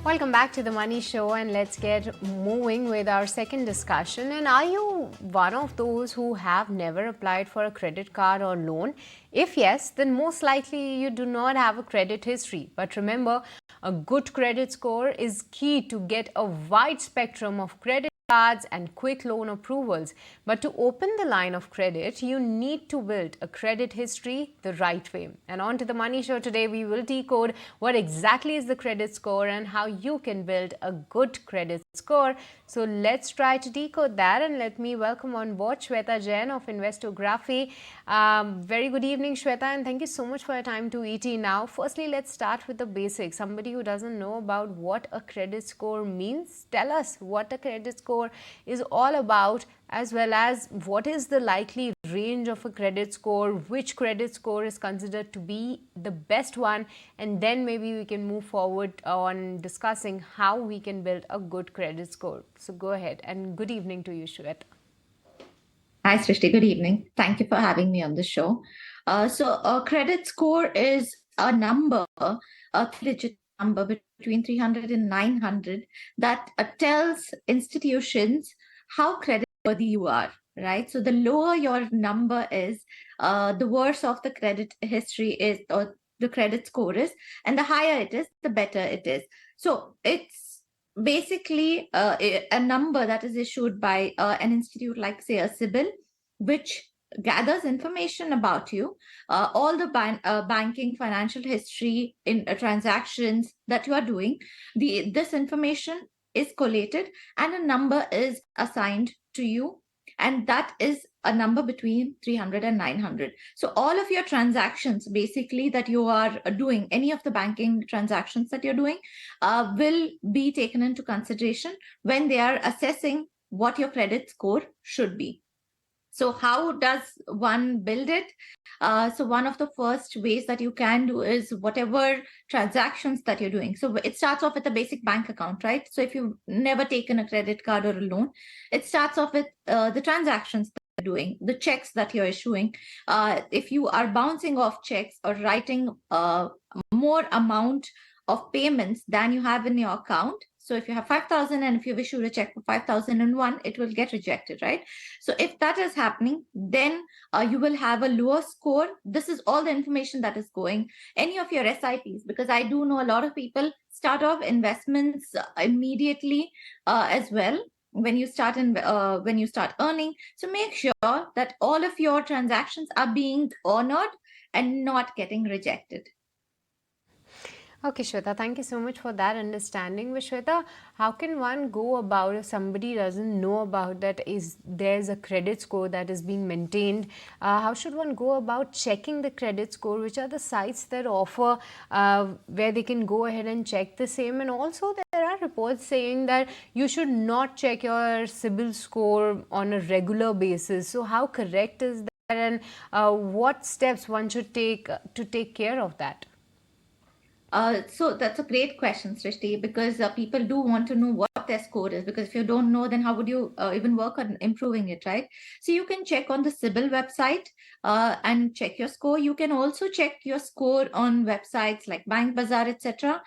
Welcome back to the Money Show, and let's get moving with our second discussion. And are you one of those who have never applied for a credit card or loan? If yes, then most likely you do not have a credit history. But remember, a good credit score is key to get a wide spectrum of credit cards and quick loan approvals. But to open the line of credit, you need to build a credit history the right way. And on to the Money Show today, we will decode what exactly is the credit score and how you can build a good credit score. So let's try to decode that, and let me welcome on board Shweta Jain of Investography. Very good evening, Shweta, and thank you so much for your time to ET Now. Firstly, let's start with the basics. Somebody who doesn't know about what a credit score means, tell us what a credit score is all about, as well as what is the likely range of a credit score, which credit score is considered to be the best one, and then maybe we can move forward on discussing how we can build a good credit score. So go ahead, and good evening to you, Shweta. Hi, Srishti. Good evening. Thank you for having me on the show. So a credit score is a number, a three-digit number between 300 and 900 that tells institutions how creditworthy you are, right? So the lower your number is, the worse off the credit history is, or the credit score is, and the higher it is, the better it is. So it's basically a number that is issued by an institute like, say, a CIBIL, which gathers information about you, all the banking, financial history in transactions that you are doing. This information is collated and a number is assigned to you, and that is a number between 300 and 900. So all of your transactions, basically, that you are doing, any of the banking transactions that you're doing, will be taken into consideration when they are assessing what your credit score should be. So how does one build it? So one of the first ways that you can do is whatever transactions that you're doing. So it starts off with a basic bank account, right? So if you've never taken a credit card or a loan, it starts off with the transactions that you're doing, the checks that you're issuing. If you are bouncing off checks or writing more amount of payments than you have in your account. So if you have 5,000 and if you've issued a check for 5,001, it will get rejected, right? So if that is happening, then you will have a lower score. This is all the information that is going. Any of your SIPs, because I do know a lot of people start off investments immediately as well when you start earning. So make sure that all of your transactions are being honored and not getting rejected. Okay, Shweta, thank you so much for that understanding. But Shweta, how can one go about if somebody doesn't know about that there's a credit score that is being maintained? How should one go about checking the credit score? Which are the sites that offer where they can go ahead and check the same? And also there are reports saying that you should not check your CIBIL score on a regular basis. So how correct is that, and what steps one should take to take care of that? So that's a great question, Srishti, because people do want to know what their score is. Because if you don't know, then how would you even work on improving it, right? So you can check on the CIBIL website and check your score. You can also check your score on websites like Bank Bazaar, etc.,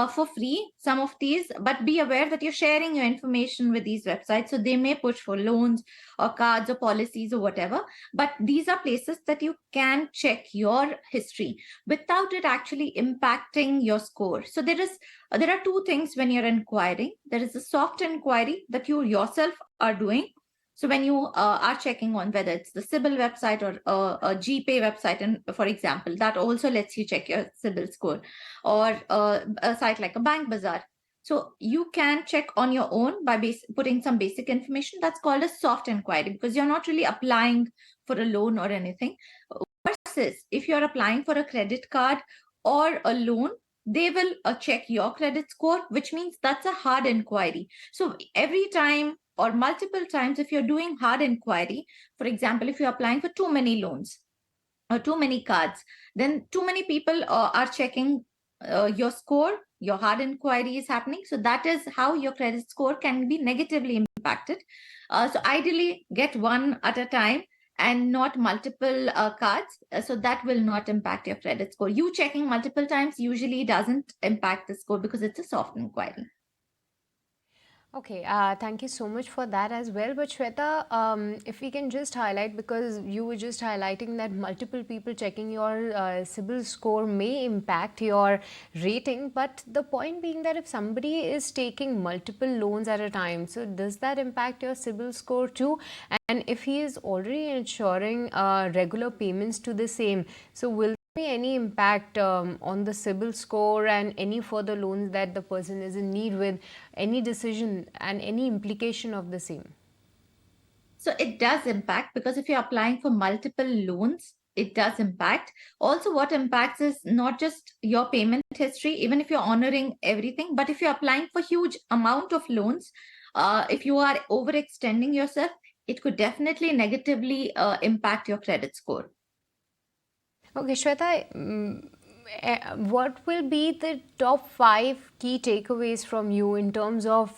for free. Some of these, but be aware that you're sharing your information with these websites, so they may push for loans or cards or policies or whatever. But these are places that you can check your history without it actually impacting your score. So there are two things when you're inquiring. There is a soft inquiry that you yourself are doing. So when you are checking on whether it's the CIBIL website or a GPay website, and for example, that also lets you check your CIBIL score, or a site like a Bank Bazaar. So you can check on your own by putting some basic information. That's called a soft inquiry, because you're not really applying for a loan or anything. Versus if you're applying for a credit card or a loan, they will check your credit score, which means that's a hard inquiry. So every time or multiple times, if you're doing hard inquiry, for example, if you're applying for too many loans or too many cards, then too many people are checking your score, your hard inquiry is happening. So that is how your credit score can be negatively impacted. So ideally, get one at a time. and not multiple cards. So that will not impact your credit score. You checking multiple times usually doesn't impact the score because it's a soft inquiry. Okay, thank you so much for that as well. But Shweta, if we can just highlight, because you were just highlighting that multiple people checking your CIBIL score may impact your rating. But the point being that if somebody is taking multiple loans at a time, so does that impact your CIBIL score too? And if he is already ensuring regular payments to the same, so will be any impact on the CIBIL score and any further loans that the person is in need with, any decision and any implication of the same? So it does impact, because if you're applying for multiple loans, it does impact. Also, what impacts is not just your payment history, even if you're honoring everything, but if you're applying for huge amount of loans, if you are overextending yourself, it could definitely negatively impact your credit score. Okay, Shweta, what will be the top 5 key takeaways from you in terms of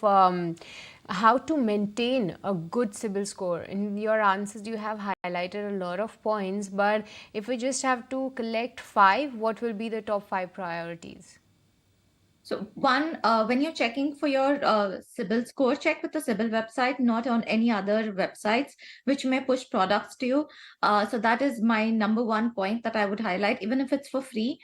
how to maintain a good CIBIL score? In your answers, you have highlighted a lot of points, but if we just have to collect 5, what will be the top 5 priorities? So one, when you're checking for your CIBIL score, check with the CIBIL website, not on any other websites which may push products to you. So that is my number one point that I would highlight. Even if it's for free,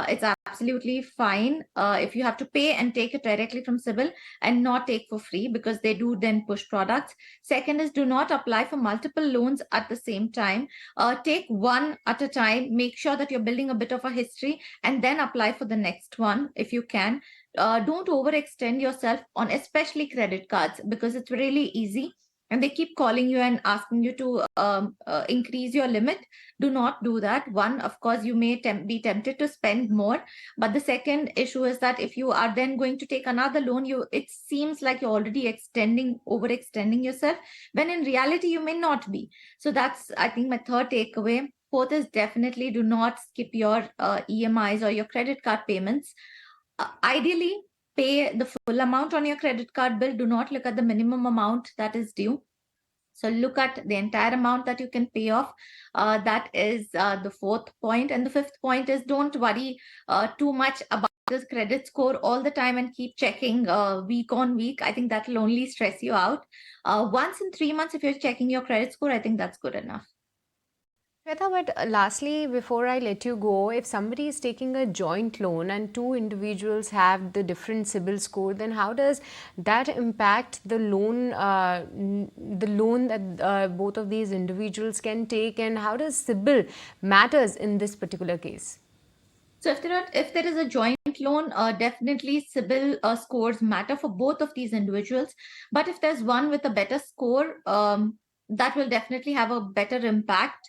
it's absolutely fine if you have to pay and take it directly from CIBIL and not take for free, because they do then push products. Second is, do not apply for multiple loans at the same time. Take one at a time. Make sure that you're building a bit of a history and then apply for the next one if you can. Don't overextend yourself on especially credit cards, because it's really easy and they keep calling you and asking you to increase your limit. Do not do that. One, of course, you may be tempted to spend more, but the second issue is that if you are then going to take another loan, it seems like you're already overextending yourself, when in reality you may not be. So that's, I think, my third takeaway. Fourth is, definitely do not skip your EMIs or your credit card payments. Ideally, pay the full amount on your credit card bill. Do not look at the minimum amount that is due. So look at the entire amount that you can pay off. That is the fourth point. And the fifth point is, don't worry too much about this credit score all the time and keep checking week on week. I think that will only stress you out. Once in 3 months, if you're checking your credit score, I think that's good enough. Shweta, but lastly, before I let you go, if somebody is taking a joint loan and two individuals have the different CIBIL score, then how does that impact the loan that both of these individuals can take, and how does CIBIL matters in this particular case? So if there is a joint loan, definitely CIBIL scores matter for both of these individuals. But if there's one with a better score, that will definitely have a better impact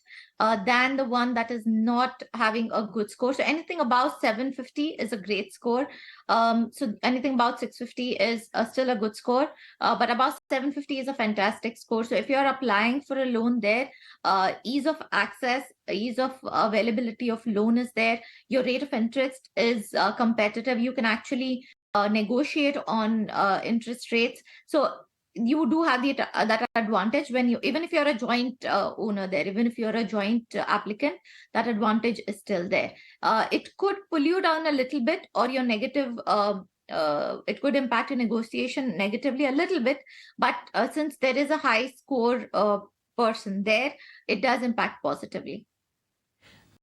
than the one that is not having a good score. So anything above 750 is a great score. So anything about 650 is still a good score. But above 750 is a fantastic score. So if you're applying for a loan there, ease of access, ease of availability of loan is there. Your rate of interest is competitive. You can actually negotiate on interest rates. So you do have that advantage when you, even if you're a joint owner there, even if you're a joint applicant, that advantage is still there. It could pull you down a little bit, or your negative it could impact your negotiation negatively a little bit, but since there is a high score person there, it does impact positively.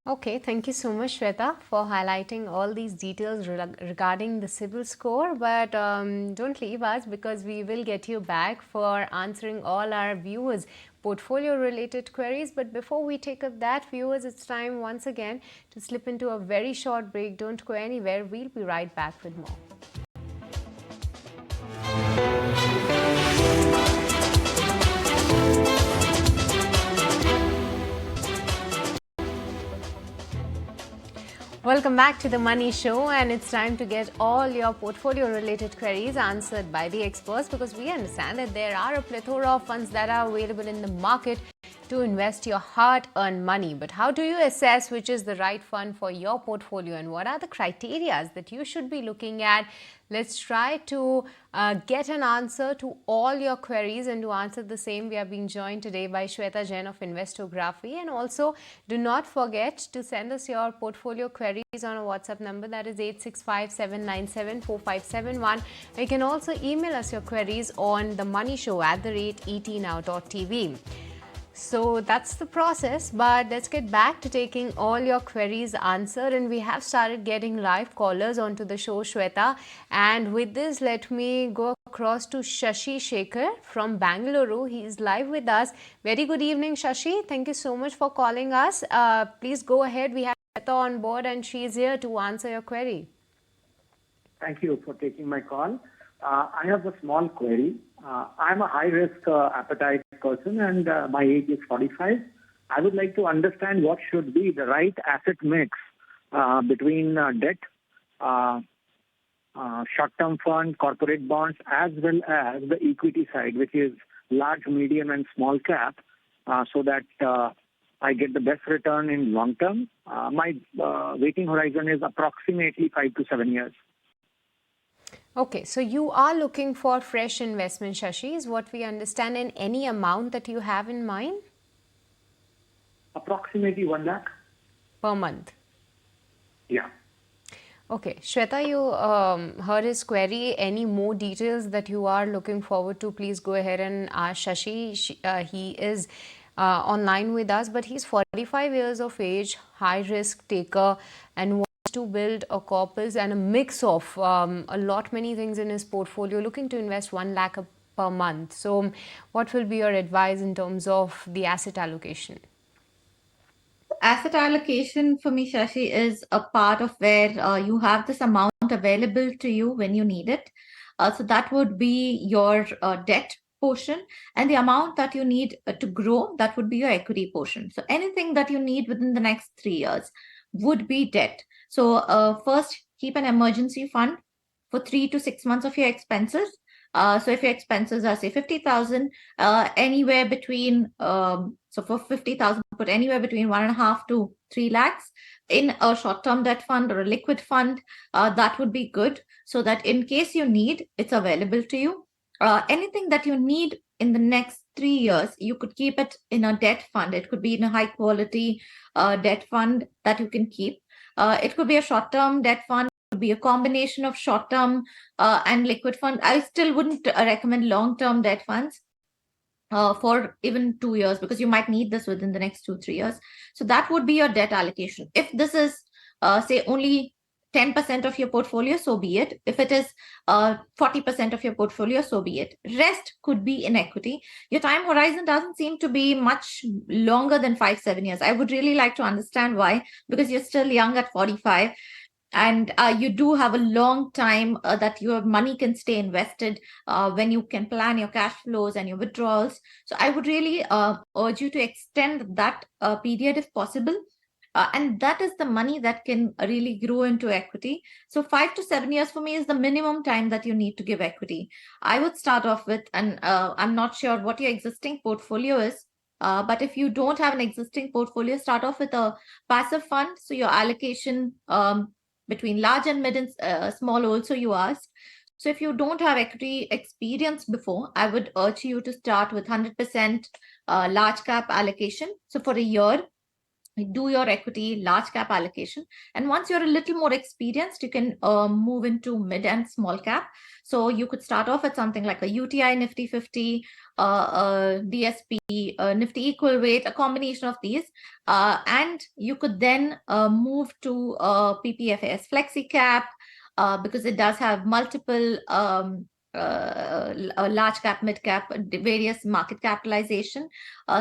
Okay, thank you so much, Shweta, for highlighting all these details regarding the CIBIL score. But don't leave us, because we will get you back for answering all our viewers' portfolio-related queries. But before we take up that, viewers, it's time once again to slip into a very short break. Don't go anywhere. We'll be right back with more. Welcome back to the Money Show, and it's time to get all your portfolio related queries answered by the experts, because we understand that there are a plethora of funds that are available in the market to invest your hard-earned money. But how do you assess which is the right fund for your portfolio, and what are the criteria that you should be looking at? Let's try to get an answer to all your queries, and to answer the same, we are being joined today by Shweta Jain of Investography. And also, do not forget to send us your portfolio queries on a WhatsApp number, that is 865-797-4571. You can also email us your queries on themoneyshow@etnow.tv. So that's the process, but let's get back to taking all your queries answered, and we have started getting live callers onto the show, Shweta. And with this, let me go across to Shashi Shekhar from Bangalore. He is live with us. Very good evening, Shashi. Thank you so much for calling us. Please go ahead. We have Shweta on board, and she is here to answer your query. Thank you for taking my call. I have a small query. I'm a high-risk appetite person, and my age is 45. I would like to understand what should be the right asset mix between debt, short-term fund, corporate bonds, as well as the equity side, which is large, medium, and small cap, so that I get the best return in long term. My waiting horizon is approximately 5 to 7 years. Okay, so you are looking for fresh investment, Shashi, is what we understand, in any amount that you have in mind? Approximately 1 lakh. Per month? Yeah. Okay, Shweta, you heard his query. Any more details that you are looking forward to, please go ahead and ask Shashi. He is online with us, but he's 45 years of age, high risk taker, and wants to build a corpus and a mix of many things in his portfolio, looking to invest 1 lakh per month. So what will be your advice in terms of the asset allocation? Asset allocation for me, Shashi, is a part of where you have this amount available to you when you need it. So that would be your debt portion, and the amount that you need to grow, that would be your equity portion. So anything that you need within the next 3 years would be debt. So first, keep an emergency fund for 3 to 6 months of your expenses. So if your expenses are, say, 50,000, anywhere between so for 50,000, put anywhere between 1.5 to 3 lakhs in a short-term debt fund or a liquid fund. That would be good, so that in case you need, it's available to you. Anything that you need in the next 3 years, you could keep it in a debt fund. It could be in a high-quality debt fund that you can keep. It could be a short-term debt fund. Be a combination of short-term and liquid fund. I still wouldn't recommend long-term debt funds for even 2 years, because you might need this within the next 2-3 years. So that would be your debt allocation. If this is say only 10% of your portfolio, so be it. If it is 40% of your portfolio, so be it. Rest could be in equity. Your time horizon doesn't seem to be much longer than 5-7 years. I would really like to understand why, because you're still young at 45. And you do have a long time that your money can stay invested when you can plan your cash flows and your withdrawals. So I would really urge you to extend that period if possible. And that is the money that can really grow into equity. So 5 to 7 years for me is the minimum time that you need to give equity. I would start off with, and I'm not sure what your existing portfolio is, but if you don't have an existing portfolio, start off with a passive fund. So your allocation between large and mid and small also you asked. So if you don't have equity experience before, I would urge you to start with 100% large cap allocation. So for a year, do your equity large cap allocation, and once you're a little more experienced, you can move into mid and small cap. So you could start off at something like a UTI Nifty 50, DSP, Nifty equal weight, a combination of these, and you could then move to PPFAS flexi cap, because it does have multiple large cap, mid cap, various market capitalization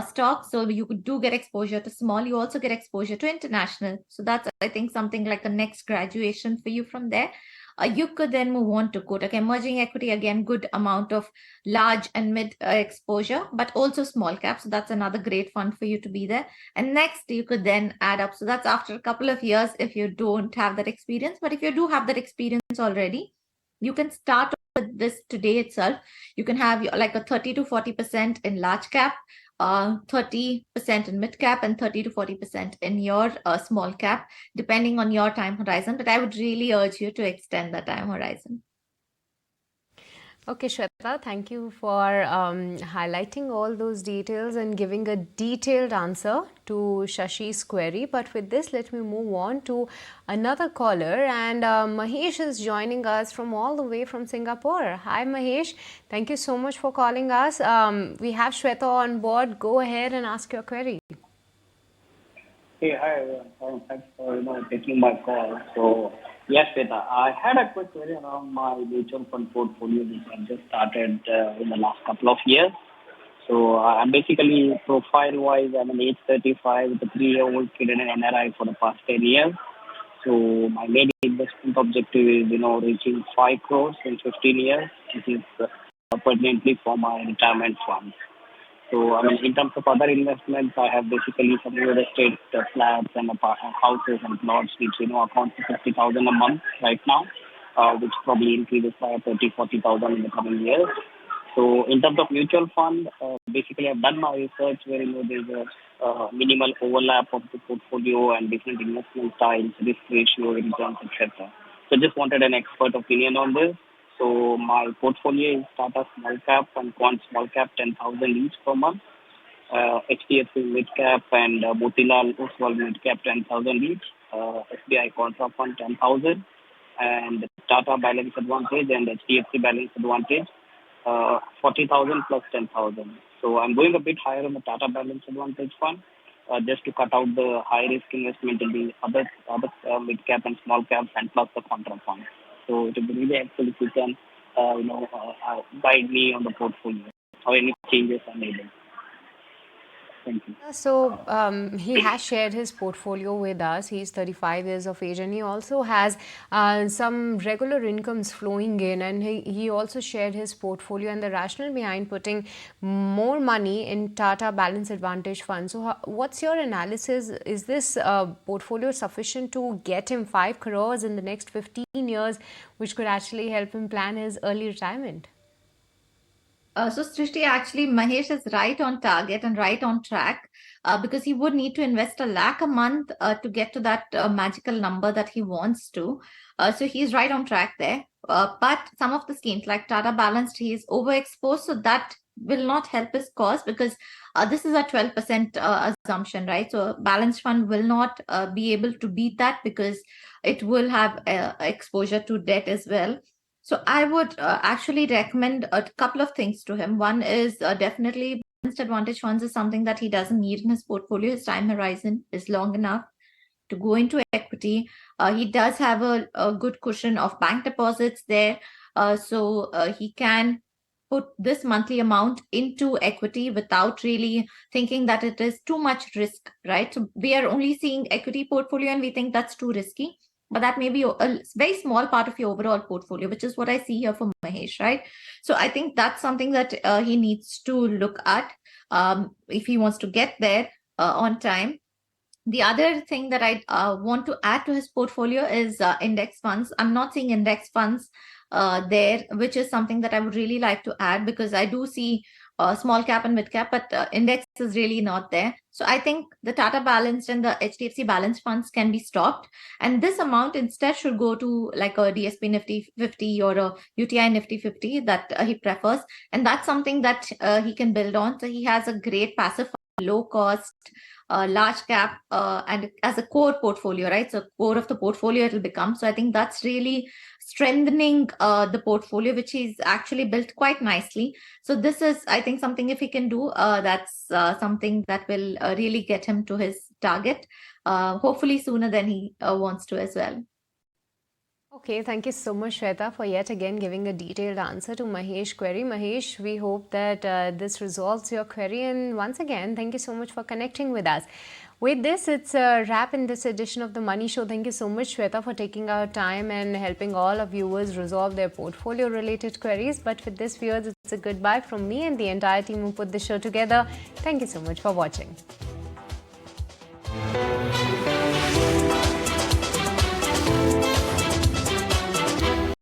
stocks. So you do get exposure to small. You also get exposure to international. So that's, I think, something like a next graduation for you from there. You could then move on to Kotak Emerging Equity. Again, good amount of large and mid exposure, but also small cap. So that's another great fund for you to be there. And next, you could then add up. So that's after a couple of years if you don't have that experience. But if you do have that experience already, you can start with this today itself. You can have like a 30 to 40% in large cap, 30% in mid cap and 30 to 40% in your small cap, depending on your time horizon. But I would really urge you to extend the time horizon. Okay, Shweta, thank you for highlighting all those details and giving a detailed answer to Shashi's query. But with this, let me move on to another caller. And Mahesh is joining us from all the way from Singapore. Hi, Mahesh. Thank you so much for calling us. We have Shweta on board. Go ahead and ask your query. Hey, hi, everyone. Thanks for taking my call. So, yes, Shweta, I had a quick query around my mutual fund portfolio, which I just started in the last couple of years. So, I'm basically profile-wise, I'm an age 35 with a 3-year-old kid and an NRI for the past 10 years. So, my main investment objective is, reaching 5 crores in 15 years, which is pertinently for my retirement fund. So, in terms of other investments, I have basically some real estate flats and houses and plots, which, account for 50,000 a month right now, which probably increases by 40,000 in the coming years. So, in terms of mutual fund, basically I've done my research where, there's a minimal overlap of the portfolio and different investment styles, risk ratio, returns, etc. So, just wanted an expert opinion on this. So my portfolio is Tata Small Cap and Quant Small Cap 10,000 each per month. HDFC Mid Cap and Motilal Oswal Mid Cap 10,000 each. SBI Contra Fund 10,000 and Tata Balance Advantage and HDFC Balance Advantage 40,000 plus 10,000. So I'm going a bit higher on the Tata Balance Advantage Fund just to cut out the high risk investment in the other mid cap and small caps and plus the Contra Fund. So it would be really helpful if you can, guide me on the portfolio or any changes are needed. Thank you. So he has shared his portfolio with us. He's 35 years of age and he also has some regular incomes flowing in, and he also shared his portfolio and the rationale behind putting more money in Tata Balance Advantage Fund. So what's your analysis? Is this portfolio sufficient to get him 5 crores in the next 15 years, which could actually help him plan his early retirement? So Srishti, actually, Mahesh is right on target and right on track because he would need to invest 1 lakh a month to get to that magical number that he wants to. So he's right on track there. But some of the schemes like Tata Balanced, he is overexposed. So that will not help his cause because this is a 12% assumption, right? So balanced fund will not be able to beat that because it will have exposure to debt as well. So I would actually recommend a couple of things to him. One is definitely balanced advantage funds is something that he doesn't need in his portfolio. His time horizon is long enough to go into equity. He does have a good cushion of bank deposits there. So he can put this monthly amount into equity without really thinking that it is too much risk, right? So we are only seeing equity portfolio and we think that's too risky. But that may be a very small part of your overall portfolio, which is what I see here for Mahesh, right? So I think that's something that he needs to look at if he wants to get there on time. The other thing that I want to add to his portfolio is index funds. I'm not seeing index funds there, which is something that I would really like to add because I do see small cap and mid cap, but index is really not there. So I think the Tata Balanced and the HDFC Balanced funds can be stopped. And this amount instead should go to like a DSP Nifty 50 or a UTI Nifty 50 that he prefers. And that's something that he can build on. So he has a great passive, low cost, large cap and as a core portfolio, right? So core of the portfolio it will become. So I think that's really strengthening the portfolio, which is actually built quite nicely. So this is, I think, something if he can do, that's something that will really get him to his target, hopefully sooner than he wants to as well. Okay, thank you so much, Shweta, for yet again giving a detailed answer to Mahesh's query. Mahesh, we hope that this resolves your query. And once again, thank you so much for connecting with us. With this, it's a wrap in this edition of The Money Show. Thank you so much, Shweta, for taking our time and helping all our viewers resolve their portfolio-related queries. But with this, viewers, it's a goodbye from me and the entire team who put the show together. Thank you so much for watching.